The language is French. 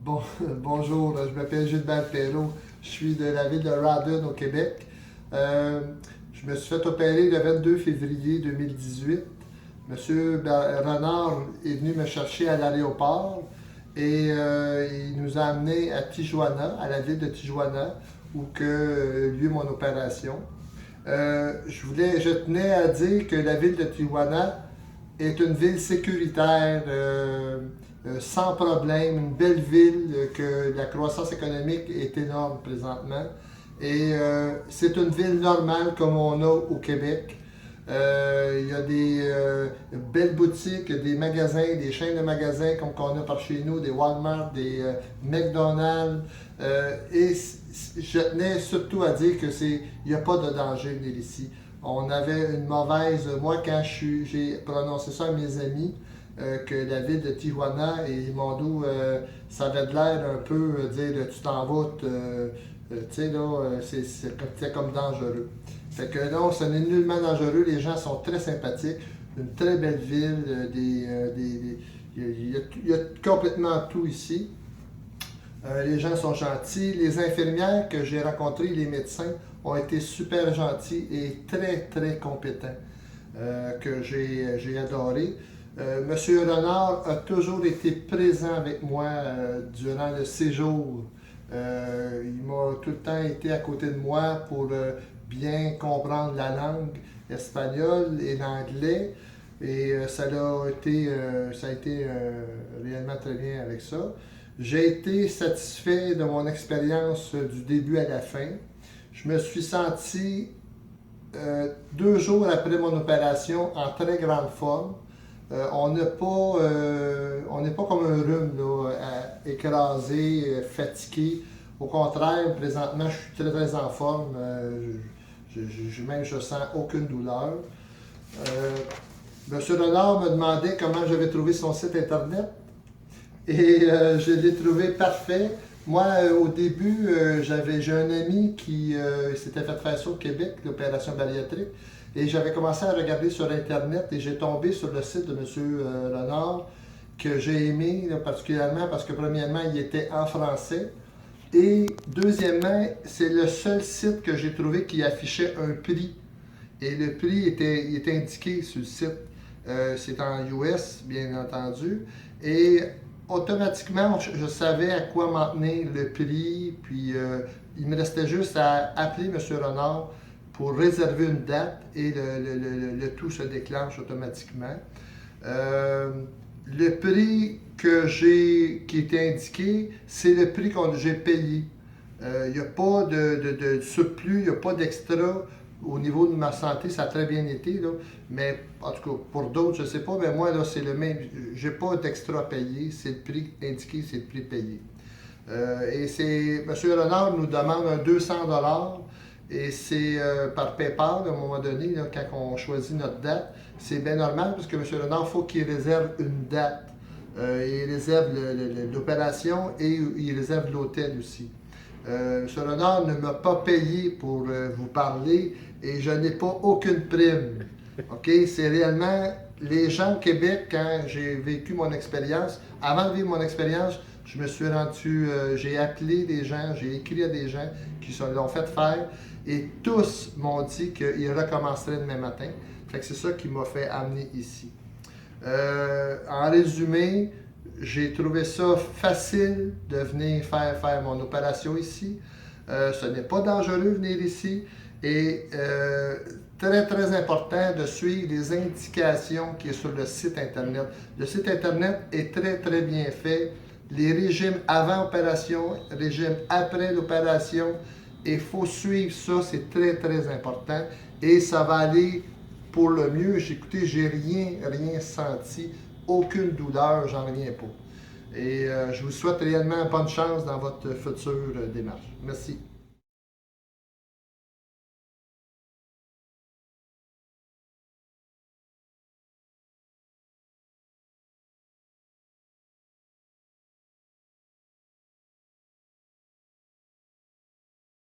Bonjour, je m'appelle Gilbert Perrault, je suis de la ville de Rawdon au Québec. Je me suis fait opérer le 22 février 2018. Monsieur Renard est venu me chercher à l'aéroport et il nous a amenés à Tijuana, à la ville de Tijuana, où que lieu mon opération. Je tenais à dire que la ville de Tijuana est une ville sécuritaire, sans problème, une belle ville, que la croissance économique est énorme présentement. Et c'est une ville normale comme on a au Québec. Il y a des belles boutiques, des magasins, des chaînes de magasins comme qu'on a par chez nous, des Walmart, des McDonald's. Et je tenais surtout à dire que il n'y a pas de danger de venir ici. On avait une mauvaise, moi quand j'ai prononcé ça à mes amis, que la ville de Tijuana, et ils m'ont dit, ça avait de l'air un peu, dire tu t'en vas, tu sais là, c'est comme dangereux. Fait que non, ce n'est nullement dangereux, les gens sont très sympathiques, une très belle ville, il y a complètement tout ici. Les gens sont gentils. Les infirmières que j'ai rencontrées, les médecins, ont été super gentils et très, très compétents, que j'ai adoré. Monsieur Renard a toujours été présent avec moi durant le séjour. Il m'a tout le temps été à côté de moi pour bien comprendre la langue espagnole et l'anglais. Et ça a été réellement très bien avec ça. J'ai été satisfait de mon expérience du début à la fin. Je me suis senti 2 jours après mon opération en très grande forme. On n'est pas comme un rhume, là, écrasé, fatigué. Au contraire, présentement, je suis très très en forme. Même je sens aucune douleur. Euh, Monsieur Renard me demandait comment j'avais trouvé son site internet. Et je l'ai trouvé parfait. Moi, au début, j'ai un ami qui s'était fait faire ça au Québec, l'opération bariatrique. Et j'avais commencé à regarder sur Internet et j'ai tombé sur le site de M. Renard que j'ai aimé là, particulièrement parce que premièrement, il était en français. Et deuxièmement, c'est le seul site que j'ai trouvé qui affichait un prix. Et le prix il était indiqué sur le site. C'est en US, bien entendu. Et automatiquement, je savais à quoi m'en tenir le prix. Puis il me restait juste à appeler M. Renard pour réserver une date et le tout se déclenche automatiquement. Euh, le prix qui était indiqué, c'est le prix que j'ai payé. Il n'y a pas de surplus, il n'y a pas d'extra. Au niveau de ma santé, ça a très bien été, là. Mais en tout cas, pour d'autres, je ne sais pas, mais moi, là, c'est le même. Je n'ai pas d'extra à payer, c'est le prix indiqué, c'est le prix payé. M. Renard nous demande un 200 et c'est par PayPal, à un moment donné, là, quand on choisit notre date. C'est bien normal parce que M. Renard, il faut qu'il réserve une date. Il réserve l'opération et il réserve l'hôtel aussi. M. Renard ne m'a pas payé pour vous parler et je n'ai pas aucune prime. OK? C'est réellement les gens au Québec, quand j'ai vécu mon expérience, avant de vivre mon expérience, je me suis rendu, j'ai appelé des gens, j'ai écrit à des gens qui se l'ont fait faire et tous m'ont dit qu'ils recommenceraient demain matin. Fait que c'est ça qui m'a fait amener ici. En résumé, j'ai trouvé ça facile de venir faire mon opération ici. Ce n'est pas dangereux de venir ici et très très important de suivre les indications qui sont sur le site internet. Le site internet est très très bien fait. Les régimes avant opération, régimes après l'opération, il faut suivre ça, c'est très très important et ça va aller pour le mieux. J'ai rien senti, aucune douleur, j'en reviens pas. Et je vous souhaite réellement bonne chance dans votre future démarche. Merci.